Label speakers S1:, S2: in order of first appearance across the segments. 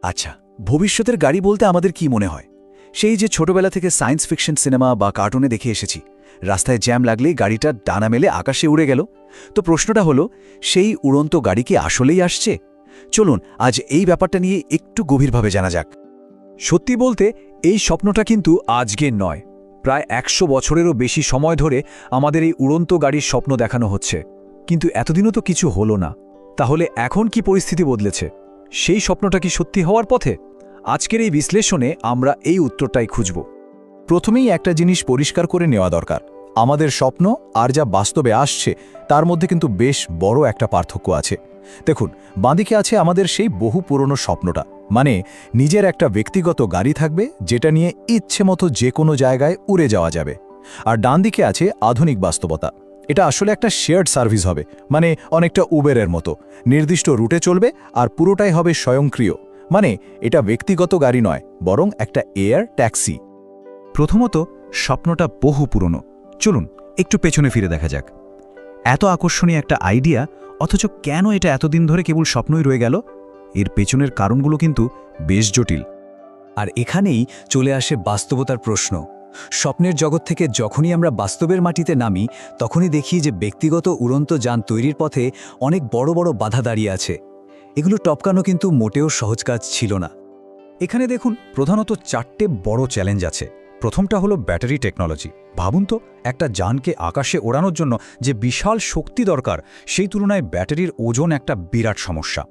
S1: আচ্ছা, ভবিষ্যতের গাড়ি বলতে আমাদের কি মনে হয়? সেই যে ছোটবেলা থেকে সায়েন্স ফিকশন সিনেমা বা কার্টুনে দেখে এসেছি, রাস্তায় জ্যাম লাগলেই গাড়িটা ডানা মেলে আকাশে উড়ে গেল। তো প্রশ্নটা হলো, সেই উড়ন্ত গাড়ি কি আসলেই আসছে? চলুন আজ এই ব্যাপারটা নিয়ে একটু গভীরভাবে জানা যাক।
S2: সত্যি বলতে এই স্বপ্নটা কিন্তু আজকের নয়, প্রায় ১০০ বছরেরও বেশি সময় ধরে আমাদের এই উড়ন্ত গাড়ির স্বপ্ন দেখানো হচ্ছে। কিন্তু এতদিনও তো কিছু হলো না। তাহলে এখন কি পরিস্থিতি বদলেছে? সেই স্বপ্নটা কি সত্যি হওয়ার পথে? আজকের এই বিশ্লেষণে আমরা এই উত্তরটাই খুঁজব।
S3: প্রথমেই একটা জিনিস পরিষ্কার করে নেওয়া দরকার, আমাদের স্বপ্ন আর যা বাস্তবে আসছে তার মধ্যে কিন্তু বেশ বড় একটা পার্থক্য আছে। দেখুন, বাঁদিকে আছে আমাদের সেই বহু পুরনো স্বপ্নটা, মানে নিজের একটা ব্যক্তিগত গাড়ি থাকবে যেটা নিয়ে ইচ্ছে মতো যে কোনো জায়গায় উড়ে যাওয়া যাবে। আর ডান দিকে আছে আধুনিক বাস্তবতা, এটা আসলে একটা শেয়ার্ড সার্ভিস হবে, মানে অনেকটা উবেরের মতো নির্দিষ্ট রুটে চলবে আর পুরোটাই হবে স্বয়ংক্রিয়। মানে এটা ব্যক্তিগত গাড়ি নয়, বরং একটা এয়ার ট্যাক্সি।
S4: প্রথমত, স্বপ্নটা বহু পুরনো। চলুন একটু পেছনে ফিরে দেখা যাক। এত আকর্ষণীয় একটা আইডিয়া, অথচ কেন এটা এতদিন ধরে কেবল স্বপ্নই রয়ে গেল? এর পেছনের কারণগুলো কিন্তু বেশ জটিল।
S2: আর এখানেই চলে আসে বাস্তবতার প্রশ্ন। স্বপ্নের জগৎ থেকে যখনই আমরা বাস্তবের মাটিতে নামি, তখনই দেখি যে ব্যক্তিগত উড়ন্ত যান তৈরির পথে অনেক বড় বড় বাধা দাঁড়িয়ে আছে। এগুলো টপকানো কিন্তু মোটেও সহজ কাজ ছিল না।
S4: এখানে দেখুন, প্রধানত 4টে বড় চ্যালেঞ্জ আছে। প্রথমটা হলো ব্যাটারি টেকনোলজি। ভাবুন তো, একটা যানকে আকাশে ওড়ানোর জন্য যে বিশাল শক্তি দরকার, সেই তুলনায় ব্যাটারির ওজন একটা বিরাট সমস্যা।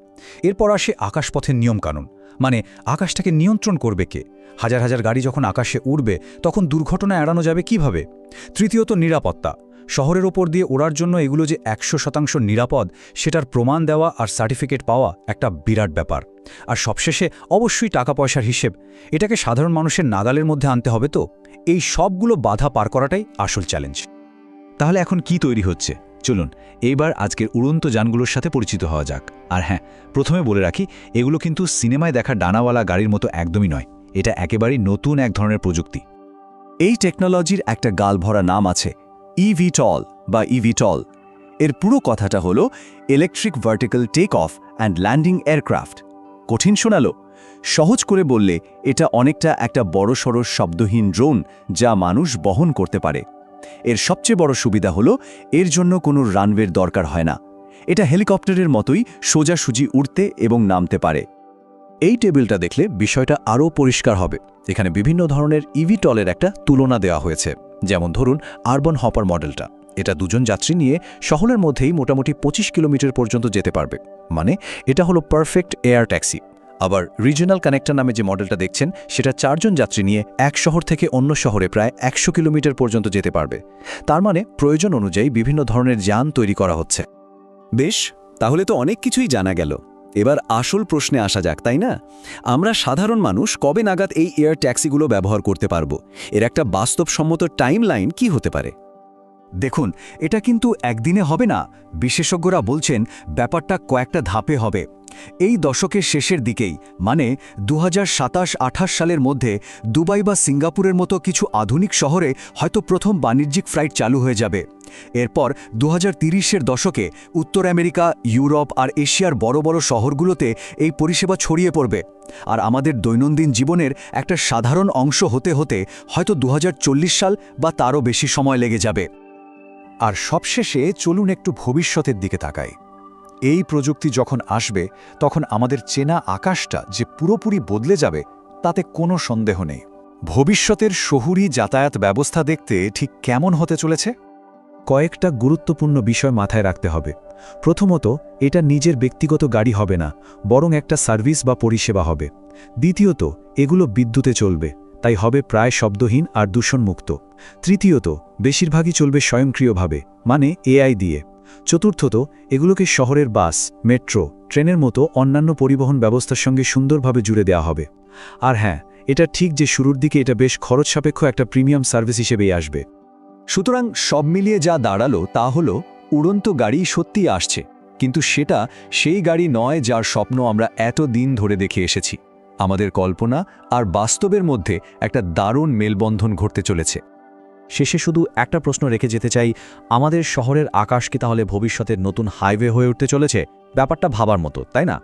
S4: এরপর আসে আকাশপথের নিয়মকানুন, মানে আকাশটাকে নিয়ন্ত্রণ করবে কে? হাজার হাজার গাড়ি যখন আকাশে উড়বে, তখন দুর্ঘটনা এড়ানো যাবে কিভাবে? তৃতীয়ত নিরাপত্তা। শহরের ওপর দিয়ে ওড়ার জন্য এগুলো যে 100% নিরাপদ, সেটার প্রমাণ দেওয়া আর সার্টিফিকেট পাওয়া একটা বিরাট ব্যাপার। আর সবশেষে অবশ্যই টাকা পয়সার হিসেব। এটাকে সাধারণ মানুষের নাগালের মধ্যে আনতে হবে। তো এই সবগুলো বাধা পার করাটাই আসল চ্যালেঞ্জ। তাহলে এখন কি তৈরি হচ্ছে? চলুন এইবার আজকের উড়ন্ত যানগুলোর সাথে পরিচিত হওয়া যাক। আর হ্যাঁ, প্রথমে বলে রাখি, এগুলো কিন্তু সিনেমায় দেখা ডানাওয়ালা গাড়ির মতো একদমই নয়। এটা একেবারেই নতুন এক ধরনের প্রযুক্তি।
S1: এই টেকনোলজির একটা গালভরা নাম আছে, ইভিটল বা ইভিটল। এর পুরো কথাটা হলো electric vertical take off and landing aircraft. কঠিন শোনালো? সহজ করে বললে এটা অনেকটা একটা বড়সড় শব্দহীন ড্রোন, যা মানুষ বহন করতে পারে। এর সবচেয়ে বড় সুবিধা হলো এর জন্য কোনো রানওয়ের দরকার হয় না। এটা হেলিকপ্টারের মতোই সোজাসুজি উড়তে এবং নামতে পারে। এই টেবিলটা দেখলে বিষয়টা আরও পরিষ্কার হবে। এখানে বিভিন্ন ধরনের ইভিটলের একটা তুলনা দেওয়া হয়েছে। যেমন ধরুন আরবান হপার মডেলটা, এটা দুজন যাত্রী নিয়ে শহরের মধ্যেই মোটামুটি 25 কিলোমিটার পর্যন্ত যেতে পারবে, মানে এটা হলো পারফেক্ট এয়ার ট্যাক্সি। আবার রিজিওনাল কানেক্টর নামে যে মডেলটা দেখছেন, সেটা 4 জন যাত্রী নিয়ে এক শহর থেকে অন্য শহরে প্রায় 100 কিলোমিটার পর্যন্ত যেতে পারবে। তার মানে প্রয়োজন অনুযায়ী বিভিন্ন ধরনের যান তৈরি করা হচ্ছে।
S5: বেশ, তাহলে তো অনেক কিছুই জানা গেল। এবার আসল প্রশ্নে আসা যাক, তাই না? আমরা সাধারণ মানুষ কবে নাগাদ এই এয়ার ট্যাক্সিগুলো ব্যবহার করতে পারবো? এর একটা বাস্তবসম্মত টাইমলাইন কি হতে পারে?
S2: দেখুন, এটা কিন্তু একদিনে হবে না। বিশেষজ্ঞরা বলছেন ব্যাপারটা কয়েকটা ধাপে হবে। এই দশকের শেষের দিকেই, মানে 2027-28 সালের মধ্যে দুবাই বা সিঙ্গাপুরের মতো কিছু আধুনিক শহরে হয়তো প্রথম বাণিজ্যিক ফ্লাইট চালু হয়ে যাবে। এরপর 2030-এর দশকে উত্তর আমেরিকা, ইউরোপ আর এশিয়ার বড় বড় শহরগুলোতে এই পরিষেবা ছড়িয়ে পড়বে। আর আমাদের দৈনন্দিন জীবনের একটা সাধারণ অংশ হতে হতে হয়তো 2040 সাল বা তারও বেশি সময় লেগে যাবে।
S3: আর সবশেষে চলুন একটু ভবিষ্যতের দিকে তাকাই। এই প্রযুক্তি যখন আসবে, তখন আমাদের চেনা আকাশটা যে পুরোপুরি বদলে যাবে, তাতে কোনো সন্দেহ নেই। ভবিষ্যতের শহুরি যাতায়াত ব্যবস্থা দেখতে ঠিক কেমন হতে চলেছে?
S4: কয়েকটা গুরুত্বপূর্ণ বিষয় মাথায় রাখতে হবে। প্রথমত, এটা নিজের ব্যক্তিগত গাড়ি হবে না, বরং একটা সার্ভিস বা পরিষেবা হবে। দ্বিতীয়ত, এগুলো বিদ্যুতে চলবে, তাই হবে প্রায় শব্দহীন আর দূষণমুক্ত। তৃতীয়ত, বেশিরভাগই চলবে স্বয়ংক্রিয়ভাবে, মানে এআই দিয়ে। চতুর্থত, এগুলোকে শহরের বাস, মেট্রো, ট্রেনের মতো অন্যান্য পরিবহন ব্যবস্থার সঙ্গে সুন্দরভাবে জুড়ে দেওয়া হবে। আর হ্যাঁ, এটা ঠিক যে শুরুর দিকে এটা বেশ খরচ সাপেক্ষ একটা প্রিমিয়াম সার্ভিস হিসেবেই আসবে।
S5: সুতরাং সব মিলিয়ে যা দাঁড়ালো তা হলো, উড়ন্ত গাড়ি সত্যিই আসছে, কিন্তু সেটা সেই গাড়ি নয় যার স্বপ্ন আমরা এত দিন ধরে দেখে এসেছি। আমাদের কল্পনা আর বাস্তবের মধ্যে একটা দারুণ মেলবন্ধন ঘটতে চলেছে।
S1: শেষে শুধু একটা প্রশ্ন রেখে যেতে চাই, আমাদের শহরের আকাশ কি তাহলে ভবিষ্যতের নতুন হাইওয়ে হয়ে উঠতে চলেছে? ব্যাপারটা ভাবার মতো, তাই না?